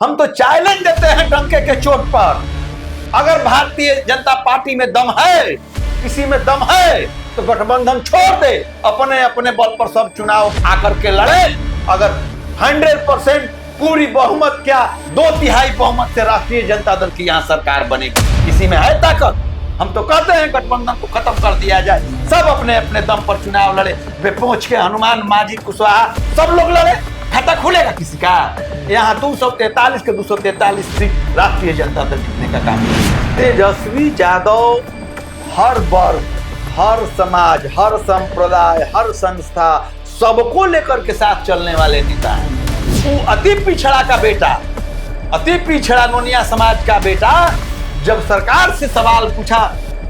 हम तो चैलेंज देते हैं डंके के चोट पर। अगर भारतीय जनता पार्टी में दम है, किसी में दम है, तो गठबंधन छोड़ दे, अपने अपने बल पर सब चुनाव आकर के लड़े। अगर 100% पूरी बहुमत, क्या 2/3 बहुमत से राष्ट्रीय जनता दल की यहाँ सरकार बनेगी, किसी में है ताकत। हम तो कहते हैं गठबंधन को खत्म कर दिया जाए, सब अपने अपने दम पर चुनाव लड़े। बेपोच के हनुमान, मांझी, कुशवाहा सब लोग लड़े, खाता खुलेगा किसी का? यहाँ 243 के 243 सीट राष्ट्रीय जनता दल जीतने का काम है। तेजस्वी यादव हर वर्ग, हर समाज, हर संप्रदाय, हर संस्था, सबको लेकर के साथ चलने वाले नेता हैं। वो अति पिछड़ा का बेटा, अति पिछड़ा नोनिया समाज का बेटा, जब सरकार से सवाल पूछा,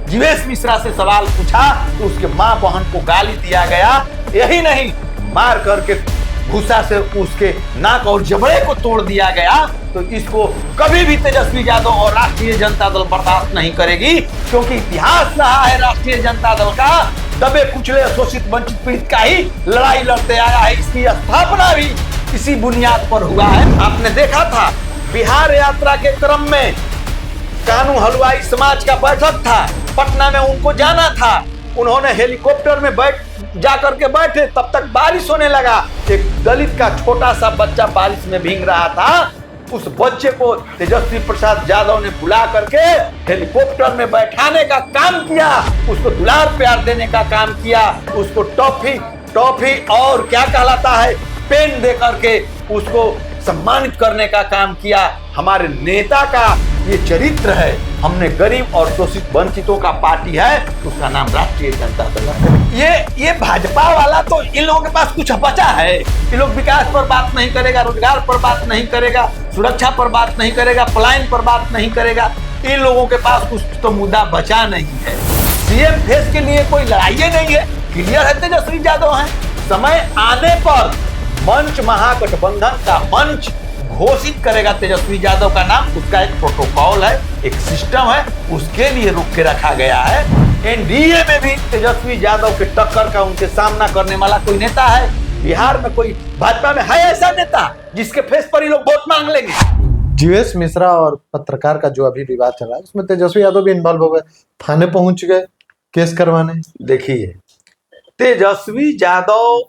जीवेश मिश्रा से सवाल पूछा, तो उसके मां बहन को गाली दिया गया। यही नहीं, मार करके गुस्सा से उसके नाक और जबड़े को तोड़ दिया गया। तो इसको कभी भी तेजस्वी यादव और राष्ट्रीय जनता दल बर्दाश्त नहीं करेगी, क्योंकि इतिहास रहा है राष्ट्रीय जनता दल का दबे कुचले, शोषित, वंचित, पीड़ित का ही लड़ाई लड़ते आया है। इसकी स्थापना भी इसी बुनियाद पर हुआ है। आपने देखा था बिहार यात्रा के क्रम में कानू हलवाई समाज का बैठक था, पटना में उनको जाना था। उन्होंने हेलीकॉप्टर में जाकर के बैठे, तब तक बारिश होने लगा। एक दलित का छोटा सा बच्चा बारिश में भीग रहा था। उस बच्चे को तेजस्वी प्रसाद यादव ने बुला करके हेलीकॉप्टर में बैठाने का काम किया, उसको दुलार प्यार देने का काम किया, उसको टॉफी और क्या कहलाता है, पेन दे करके उसको सम्मानित करने का काम किया। हमारे नेता का ये चरित्र है। हमने गरीब और शोषित वंचितों का पार्टी है, उसका नाम राष्ट्रीय जनता दल है। ये भाजपा वाला तो इन लोगों के पास कुछ बचा है। ये लोग विकास पर बात नहीं करेगा, रोजगार पर बात नहीं करेगा, सुरक्षा पर बात नहीं करेगा, पलायन पर बात नहीं करेगा। इन लोगों के पास कुछ तो मुद्दा बचा नहीं है। सीएम फेस के लिए कोई लड़ाई नहीं है, क्लियर है तेजस्वी यादव है। समय आने पर मंच, महागठबंधन का मंच घोषित करेगा तेजस्वी यादव का नाम। उसका एक प्रोटोकॉल है, एक सिस्टम है, उसके लिए रोक के रखा गया है। एनडीए में भी तेजस्वी यादव के टक्कर का, उनके सामना करने वाला कोई नेता है बिहार में? कोई भाजपा में है ऐसा नेता जिसके फेस पर ही लोग वोट मांग लेंगे? जीवेश मिश्रा और पत्रकार का जो अभी विवाद चल रहा है, उसमें तेजस्वी यादव भी इन्वॉल्व हो गए, थाने पहुंच गए केस करवाने। देखिए, तेजस्वी यादव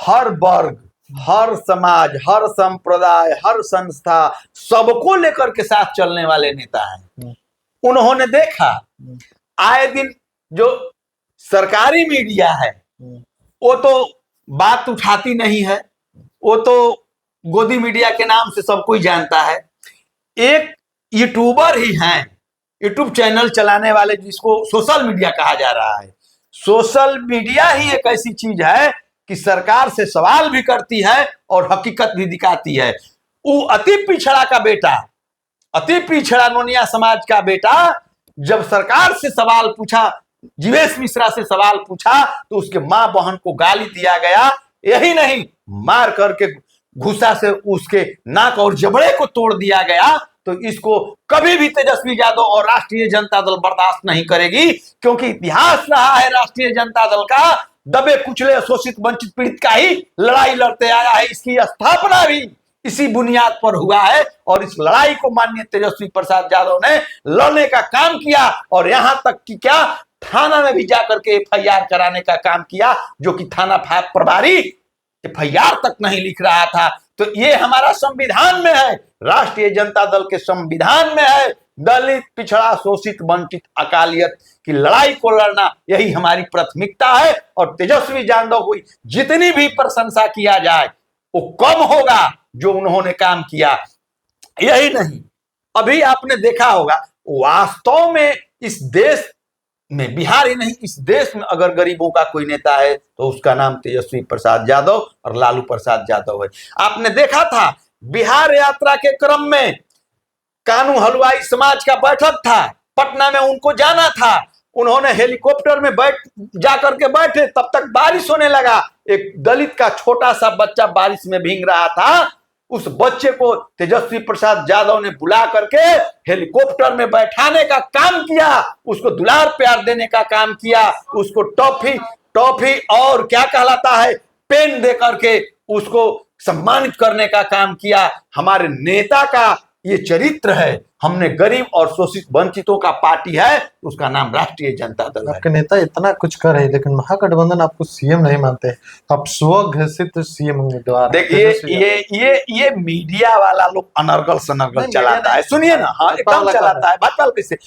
हर वर्ग, हर समाज, हर संप्रदाय, हर संस्था, सबको लेकर के साथ चलने वाले नेता हैं। उन्होंने देखा आए दिन जो सरकारी मीडिया है वो तो बात उठाती नहीं है, वो तो गोदी मीडिया के नाम से सब कोई जानता है। एक यूट्यूबर ही हैं, यूट्यूब चैनल चलाने वाले, जिसको सोशल मीडिया कहा जा रहा है। सोशल मीडिया ही एक ऐसी चीज है कि सरकार से सवाल भी करती है और हकीकत भी दिखाती है। वो अति पिछड़ा का बेटा, अति पिछड़ा नोनिया समाज का बेटा, जब सरकार से सवाल पूछा, जीवेश मिश्रा से सवाल पूछा, तो उसके मां बहन को गाली दिया गया। यही नहीं, मार करके गुस्सा से उसके नाक और जबड़े को तोड़ दिया गया। तो इसको कभी भी तेजस्वी यादव और राष्ट्रीय जनता दल बर्दाश्त नहीं करेगी, क्योंकि इतिहास रहा है राष्ट्रीय जनता दल का दबे कुचले, शोषित, वंचित, पीड़ित का ही लड़ाई लड़ते आया है। इसकी स्थापना भी इसी बुनियाद पर हुआ है और इस लड़ाई को माननीय तेजस्वी प्रसाद यादव ने लड़ने का काम किया। और यहां तक कि क्या, थाना में भी जाकर के एफआईआर कराने का काम किया, जो कि थाना प्रभारी एफआईआर तक नहीं लिख रहा था। तो ये हमारा संविधान में है, राष्ट्रीय जनता दल के संविधान में है, दलित, पिछड़ा, शोषित, वंचित, अकालियत की लड़ाई को लड़ना, यही हमारी प्राथमिकता है। और तेजस्वी यादव को जितनी भी प्रशंसा किया जाए वो कम होगा जो उन्होंने काम किया। यही नहीं, अभी आपने देखा होगा, वास्तव में इस देश में, बिहार ही नहीं इस देश में अगर गरीबों का कोई नेता है तो उसका नाम तेजस्वी प्रसाद यादव और लालू प्रसाद यादव है। आपने देखा था बिहार यात्रा के क्रम में कानू हलवाई समाज का बैठक था, पटना में उनको जाना था। उन्होंने हेलीकॉप्टर में जाकर के बैठे, तब तक बारिश होने लगा। एक दलित का छोटा सा बच्चा बारिश में भीग रहा था। उस बच्चे को तेजस्वी प्रसाद यादव ने बुला करके हेलीकॉप्टर में बैठाने का काम किया, उसको दुलार प्यार देने का काम किया, उसको टॉफी और क्या कहलाता है, पेन दे करके उसको सम्मानित करने का काम किया। हमारे नेता का ये चरित्र है। हमने गरीब और शोषित वंचितों का पार्टी है, उसका नाम राष्ट्रीय जनता दल है। आपके नेता इतना कुछ कर रहे हैं, लेकिन महागठबंधन आपको सीएम नहीं मानते। आप स्वघोषित सीएम उम्मीदवार। देखिए ये मीडिया वाला लोग अनर्गल सनर्गल चलाता है। सुनिए ना, हाँ एकदम चलाता है भाजपा कैसे।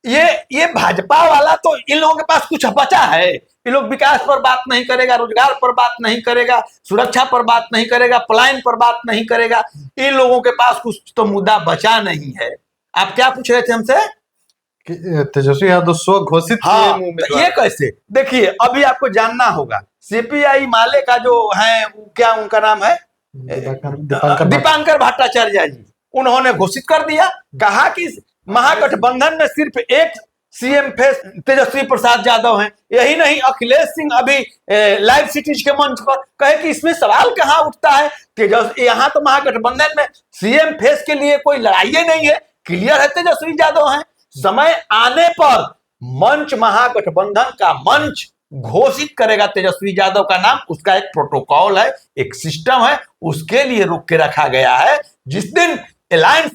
ये भाजपा वाला तो इन लोगों के पास कुछ बचा है। ये लोग विकास पर बात नहीं करेगा, रोजगार पर बात नहीं करेगा, सुरक्षा पर बात नहीं करेगा, पलायन पर बात नहीं करेगा। इन लोगों के पास कुछ तो मुद्दा बचा नहीं है। आप क्या पूछ रहे थे हमसे? तेजस्वी यादव स्वघोषित हाँ, सीएम उम्मीदवार। ये कैसे? देखिए अभी आपको जानना होगा, सीपीआई माले का जो है, क्या उनका नाम है, दीपांकर भट्टाचार्य जी, उन्होंने घोषित कर दिया, कहा कि महागठबंधन में सिर्फ एक सीएम फेस तेजस्वी प्रसाद यादव हैं। यही नहीं, अखिलेश सिंह अभी लाइव सिटीज के मंच पर कहे कि इसमें सवाल कहां उठता है, तेजस्वी यहाँ तो महागठबंधन में सीएम फेस के लिए कोई लड़ाई नहीं है, क्लियर है तेजस्वी यादव हैं। समय आने पर मंच, महागठबंधन का मंच घोषित करेगा तेजस्वी यादव का नाम। उसका एक प्रोटोकॉल है, एक सिस्टम है, उसके लिए रोक के रखा गया है। जिस दिन अलायंस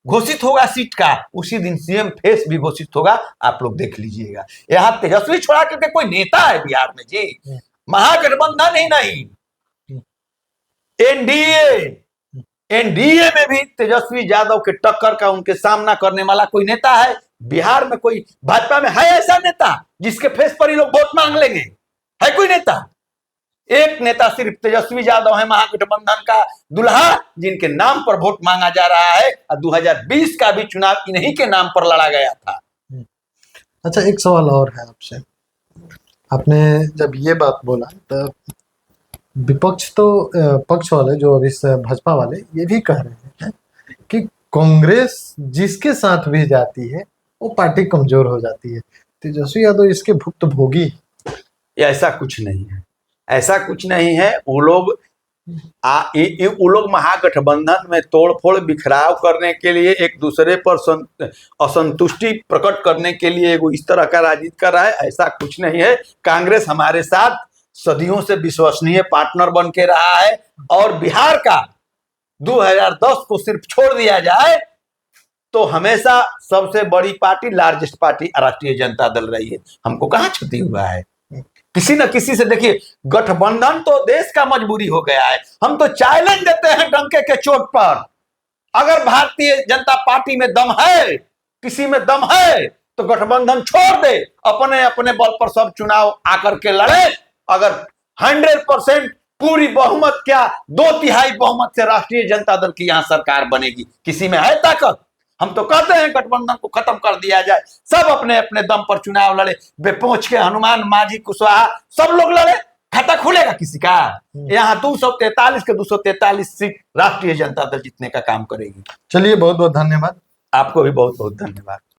घोषित होगा सीट का, उसी दिन सीएम फेस भी घोषित होगा। आप लोग देख लीजिएगा। यहाँ तेजस्वी छोड़ा करके कोई नेता है बिहार में जी? महागठबंधन ही नहीं, एनडीए में भी तेजस्वी यादव के टक्कर का, उनके सामना करने वाला कोई नेता है बिहार में? कोई भाजपा में है ऐसा नेता जिसके फेस पर ही लोग वोट मांग लेंगे? है कोई नेता? एक नेता सिर्फ तेजस्वी यादव है, महागठबंधन का दुल्हा, जिनके नाम पर वोट मांगा जा रहा है। और 2020 का भी चुनाव इन्हीं के नाम पर लड़ा गया था। अच्छा, एक सवाल और है आपसे। आपने जब ये बात बोला तो विपक्ष तो पक्ष वाले जो अभी भाजपा वाले ये भी कह रहे हैं कि कांग्रेस जिसके साथ भी जाती है वो पार्टी कमजोर हो जाती है। तेजस्वी यादव इसके भुक्तभोगी। ऐसा कुछ नहीं है, ऐसा कुछ नहीं है। वो लोग महागठबंधन में तोड़फोड़ बिखराव करने के लिए, एक दूसरे पर असंतुष्टि प्रकट करने के लिए इस तरह का राजनीति कर रहा है। ऐसा कुछ नहीं है। कांग्रेस हमारे साथ सदियों से विश्वसनीय पार्टनर बन के रहा है। और बिहार का 2010 को सिर्फ छोड़ दिया जाए तो हमेशा सबसे बड़ी पार्टी, लार्जेस्ट पार्टी राष्ट्रीय जनता दल रही है। हमको कहाँ क्षति हुआ है किसी न किसी से? देखिए, गठबंधन तो देश का मजबूरी हो गया है। हम तो चैलेंज देते हैं डंके के चोट पर, अगर भारतीय जनता पार्टी में दम है, किसी में दम है, तो गठबंधन छोड़ दे, अपने अपने बल पर सब चुनाव आकर के लड़े। अगर 100% पूरी बहुमत, क्या 2/3 बहुमत से राष्ट्रीय जनता दल की यहां सरकार बनेगी। किसी में है ताकत? हम तो कहते हैं गठबंधन को खत्म कर दिया जाए, सब अपने अपने दम पर चुनाव लड़े। बेपोंछ के हनुमान, मांझी, कुशवाहा सब लोग लड़े, खाता खुलेगा किसी का? यहाँ 243 के 243 सीट राष्ट्रीय जनता दल जीतने का काम करेगी। चलिए, बहुत बहुत धन्यवाद। आपको भी बहुत बहुत धन्यवाद।